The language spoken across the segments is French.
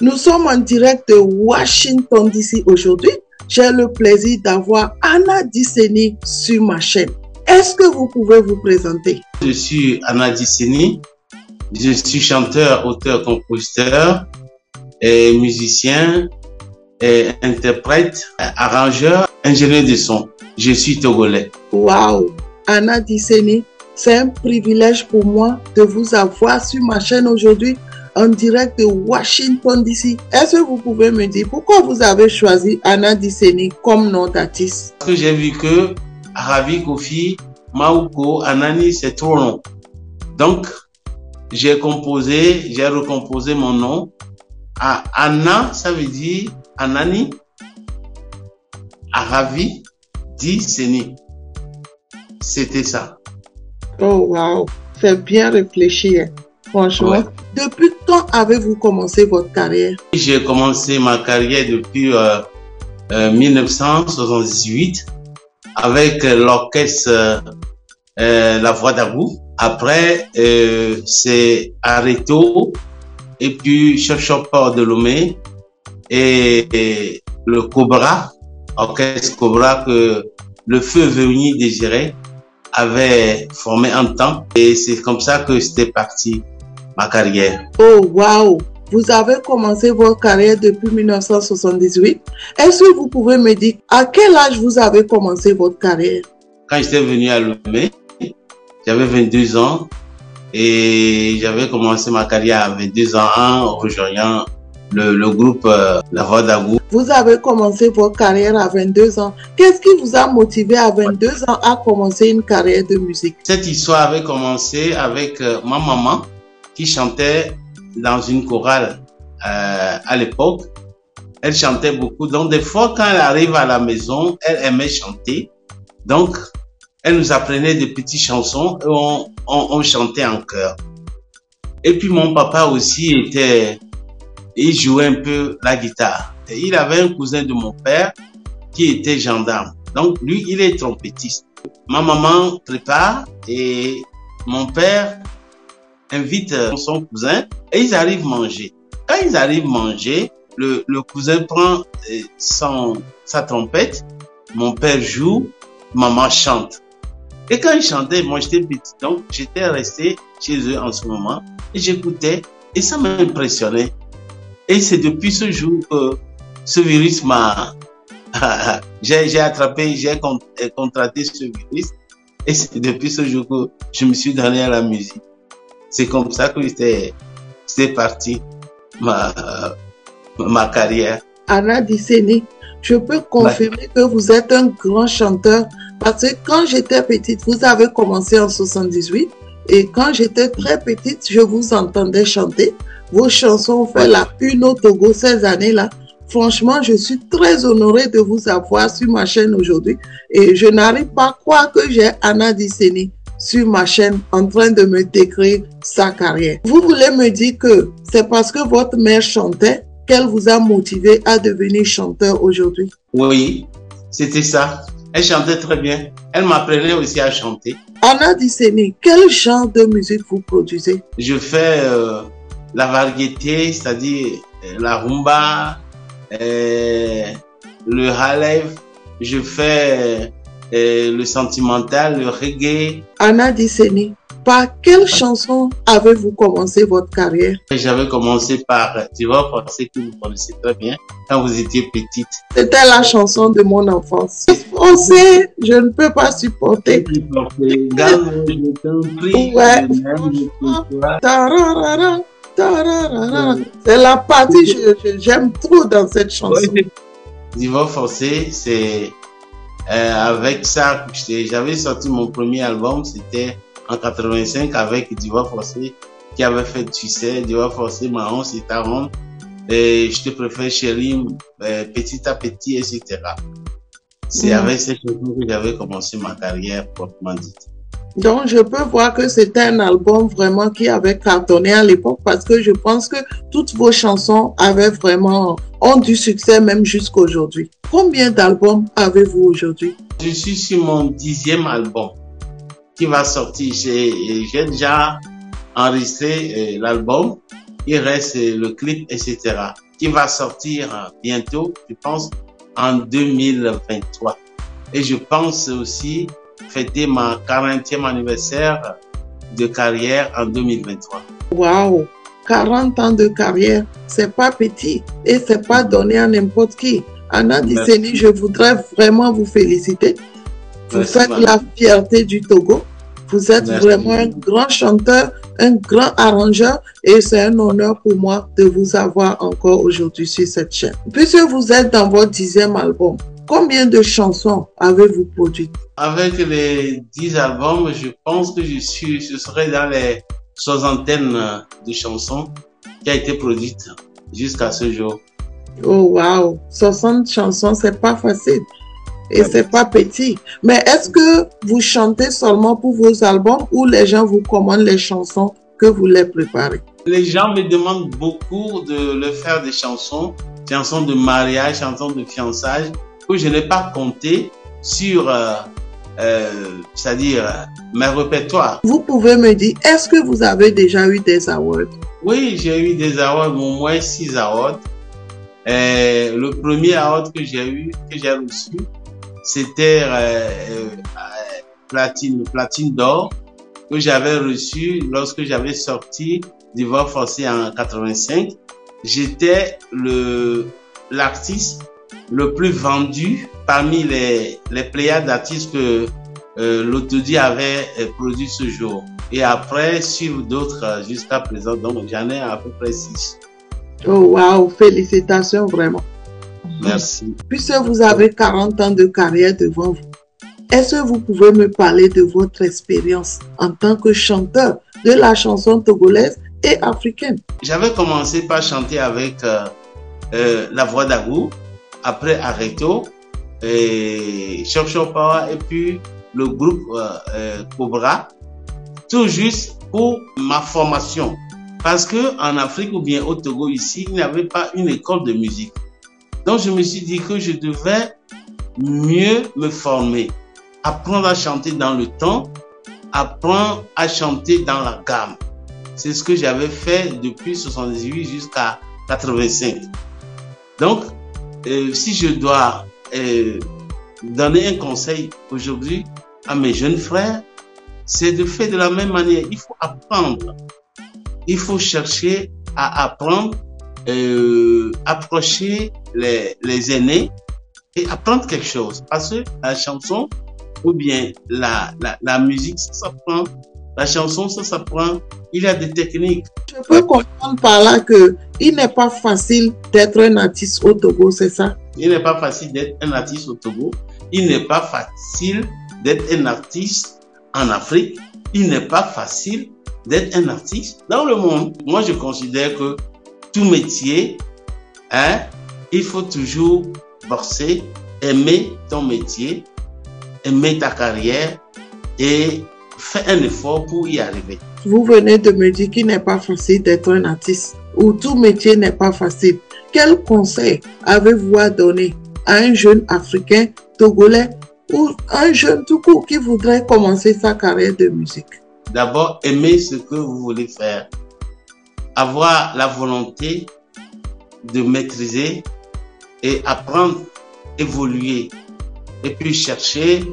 Nous sommes en direct de Washington DC aujourd'hui. J'ai le plaisir d'avoir Anna Disseny sur ma chaîne. Est-ce que vous pouvez vous présenter? Je suis Anna Disseny. Je suis chanteur, auteur, compositeur, et musicien, et interprète, arrangeur, ingénieur de son. Je suis togolais. Waouh! Anna Disseny, c'est un privilège pour moi de vous avoir sur ma chaîne aujourd'hui en direct de Washington DC. Est-ce que vous pouvez me dire pourquoi vous avez choisi Anna Disseny comme nom d'artiste? Parce que j'ai vu que Arabi, Kofi, Maouko, Anani, c'est trop long. Donc, j'ai recomposé mon nom. Anna, ça veut dire Anani, Arabi, Disseny. C'était ça. Oh wow, c'est bien réfléchi, hein. Franchement. Ouais. Depuis quand avez-vous commencé votre carrière? J'ai commencé ma carrière depuis 1978 avec l'orchestre La Voix d'Agou. Après, c'est Areto et puis Chop de Lomé et le Cobra, orchestre Cobra que le feu venu Désiré avait formé un temps. Et c'est comme ça que c'était parti ma carrière. Oh wow! Vous avez commencé votre carrière depuis 1978. Est-ce que vous pouvez me dire à quel âge vous avez commencé votre carrière? Quand j'étais venu à Lomé, j'avais 22 ans et j'avais commencé ma carrière à 22 ans en rejoignant le groupe La Voix d'Agou. Vous avez commencé votre carrière à 22 ans. Qu'est-ce qui vous a motivé à 22 ans à commencer une carrière de musique? Cette histoire avait commencé avec ma maman qui chantait dans une chorale à l'époque. Elle chantait beaucoup. Donc, des fois, quand elle arrive à la maison, elle aimait chanter. Donc, elle nous apprenait des petites chansons et on chantait en chœur. Et puis, mon papa aussi il jouait un peu la guitare. Et il avait un cousin de mon père qui était gendarme. Donc, lui, il est trompettiste. Ma maman prépare et mon père invite son cousin et ils arrivent manger. Quand ils arrivent manger, le cousin prend sa trompette, mon père joue, maman chante. Et quand ils chantaient, moi j'étais petit, donc j'étais resté chez eux en ce moment et j'écoutais et ça m'impressionnait. Et c'est depuis ce jour que ce virus m'a... j'ai attrapé, j'ai contracté ce virus et c'est depuis ce jour que je me suis donné à la musique. C'est comme ça que c'était parti ma carrière. Anna Disseny, je peux confirmer que vous êtes un grand chanteur parce que quand j'étais petite, vous avez commencé en 78 et quand j'étais très petite, je vous entendais chanter. Vos chansons ont fait la une au Togo ces années-là. Franchement, je suis très honorée de vous avoir sur ma chaîne aujourd'hui et je n'arrive pas à croire que j'ai Anna Disseny sur ma chaîne en train de me décrire sa carrière. Vous voulez me dire que c'est parce que votre mère chantait qu'elle vous a motivé à devenir chanteur aujourd'hui? Oui, c'était ça. Elle chantait très bien. Elle m'apprenait aussi à chanter. Anna Disseny, quel genre de musique vous produisez? Je fais la variété, c'est-à-dire la rumba, le halef. Je fais le sentimental, le reggae. Anna Disseny, par quelle chanson avez-vous commencé votre carrière? J'avais commencé par Diva Forcé, que vous connaissez très bien, quand vous étiez petite. C'était la chanson de mon enfance. Forcé, je ne peux pas supporter. Ouais. C'est la partie que j'aime trop dans cette chanson. Diva Forcé, c'est... avec ça, j'avais sorti mon premier album, c'était en 85 avec Diva Forcé qui avait fait, tu sais, Diva Forcé, Marron, c'est ta ronde, et je te préfère chérie, petit à petit, etc. C'est avec cette chanson que j'avais commencé ma carrière proprement dite. Donc, je peux voir que c'était un album vraiment qui avait cartonné à l'époque parce que je pense que toutes vos chansons ont du succès même jusqu'à aujourd'hui. Combien d'albums avez-vous aujourd'hui? Je suis sur mon 10e album qui va sortir. J'ai déjà enregistré l'album. Il reste le clip, etc. qui va sortir bientôt, je pense, en 2023. Et je pense aussi fêter ma 40e anniversaire de carrière en 2023. Waouh! 40 ans de carrière, c'est pas petit et c'est pas donné à n'importe qui. Anna Disseni, je voudrais vraiment vous féliciter. Vous faites la fierté du Togo. Vous êtes vraiment un grand chanteur, un grand arrangeur et c'est un honneur pour moi de vous avoir encore aujourd'hui sur cette chaîne. Puisque vous êtes dans votre 10e album, combien de chansons avez-vous produites? Avec les 10 albums, je pense que ce serait dans les soixantaines de chansons qui a été produites jusqu'à ce jour. Oh wow, 60 chansons, c'est pas facile et c'est pas petit. Mais est-ce que vous chantez seulement pour vos albums ou les gens vous commandent les chansons que vous les préparez? Les gens me demandent beaucoup de leur faire des chansons de mariage, chansons de fiançailles, que je n'ai pas compté sur c'est-à-dire mes répertoires. Vous pouvez me dire, est-ce que vous avez déjà eu des awards? Oui, j'ai eu des awards, au moins 6 awards. Le premier award que j'ai reçu, c'était platine d'or que j'avais reçu lorsque j'avais sorti D'ivoire forcé en 85. J'étais l'artiste le plus vendu parmi les pléiades d'artistes que l'Autodie avait produit ce jour. Et après, suivent d'autres jusqu'à présent. Donc, j'en ai à peu près 6. Oh, wow! Félicitations, vraiment. Merci. Puisque vous avez 40 ans de carrière devant vous, est-ce que vous pouvez me parler de votre expérience en tant que chanteur de la chanson togolaise et africaine? J'avais commencé par chanter avec La Voix d'Agou, après Areto, et Chop Chop Power, et puis le groupe Cobra, tout juste pour ma formation. Parce que en Afrique ou bien au Togo ici, il n'y avait pas une école de musique. Donc je me suis dit que je devais mieux me former, apprendre à chanter dans le temps, apprendre à chanter dans la gamme. C'est ce que j'avais fait depuis 78 jusqu'à 85. Donc, si je dois donner un conseil aujourd'hui à mes jeunes frères, c'est de faire de la même manière. Il faut apprendre. Il faut chercher à apprendre, approcher les aînés et apprendre quelque chose. Parce que la chanson ou bien la musique, ça s'apprend. La chanson, ça s'apprend. Il y a des techniques. Je peux comprendre par là qu'il n'est pas facile d'être un artiste au Togo, c'est ça? Il n'est pas facile d'être un artiste au Togo. Il n'est pas facile d'être un artiste en Afrique. Il n'est pas facile d'être un artiste dans le monde. Moi, je considère que tout métier, il faut toujours bosser, aimer ton métier, aimer ta carrière et faire un effort pour y arriver. Vous venez de me dire qu'il n'est pas facile d'être un artiste ou tout métier n'est pas facile. Quel conseil avez-vous à donner à un jeune Africain, Togolais ou un jeune tout court qui voudrait commencer sa carrière de musique? D'abord, aimer ce que vous voulez faire. Avoir la volonté de maîtriser et apprendre, évoluer. Et puis chercher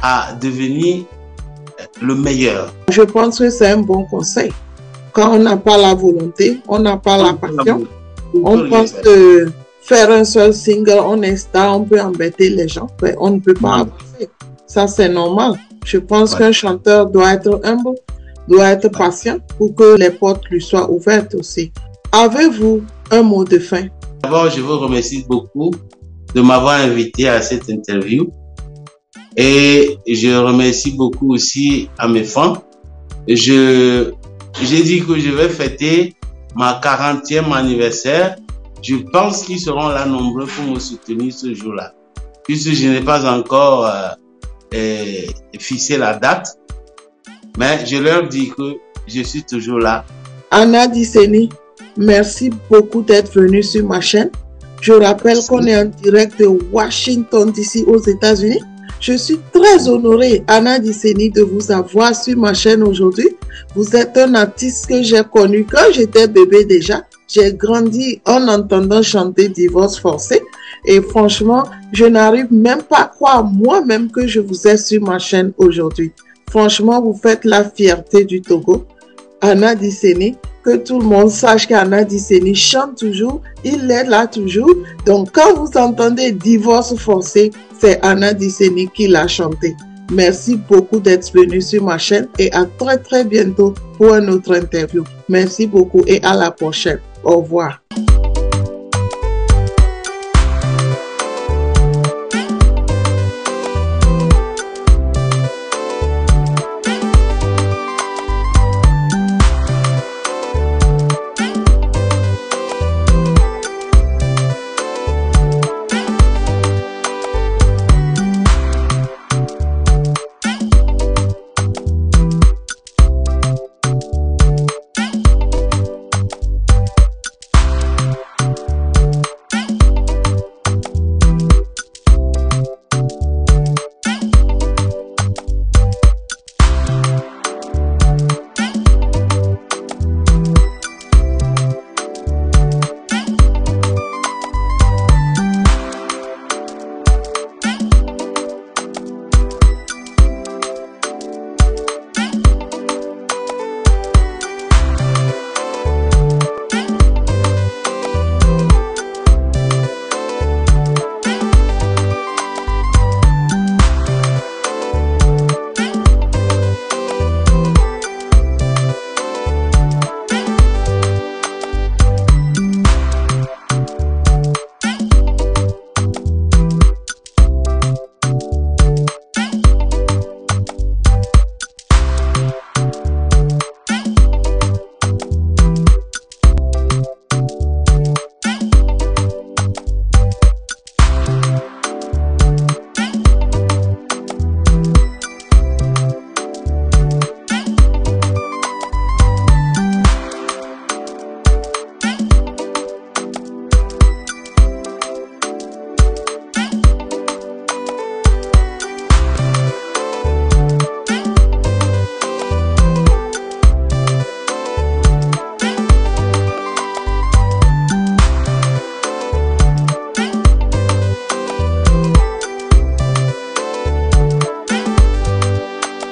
à devenir le meilleur. Je pense que c'est un bon conseil. Quand on n'a pas la volonté, on n'a pas la passion, on pense que faire un seul single, on installe, on peut embêter les gens, mais on ne peut pas avancer. Ça, c'est normal. Je pense qu'un chanteur doit être humble, doit être patient pour que les portes lui soient ouvertes aussi. Avez-vous un mot de fin? D'abord, je vous remercie beaucoup de m'avoir invité à cette interview. Et je remercie beaucoup aussi à mes fans. J'ai dit que je vais fêter ma 40e anniversaire. Je pense qu'ils seront là nombreux pour me soutenir ce jour-là. Puisque je n'ai pas encore fixé la date. Mais je leur dis que je suis toujours là. Anna Disseni, merci beaucoup d'être venue sur ma chaîne. Je rappelle qu'on est en direct de Washington DC aux États-Unis. Je suis très honorée, Anna Disseni, de vous avoir sur ma chaîne aujourd'hui. Vous êtes un artiste que j'ai connu quand j'étais bébé déjà j'ai grandi en entendant chanter Divorce forcé. Et franchement, je n'arrive même pas à croire moi-même que je vous ai sur ma chaîne aujourd'hui. Franchement, vous faites la fierté du Togo. Anna Disseni, que tout le monde sache qu'Anna Disseni chante toujours, il est là toujours. Donc, quand vous entendez Divorce forcé, c'est Anna Disseni qui l'a chanté. Merci beaucoup d'être venu sur ma chaîne et à très très bientôt pour une autre interview. Merci beaucoup et à la prochaine. Au revoir.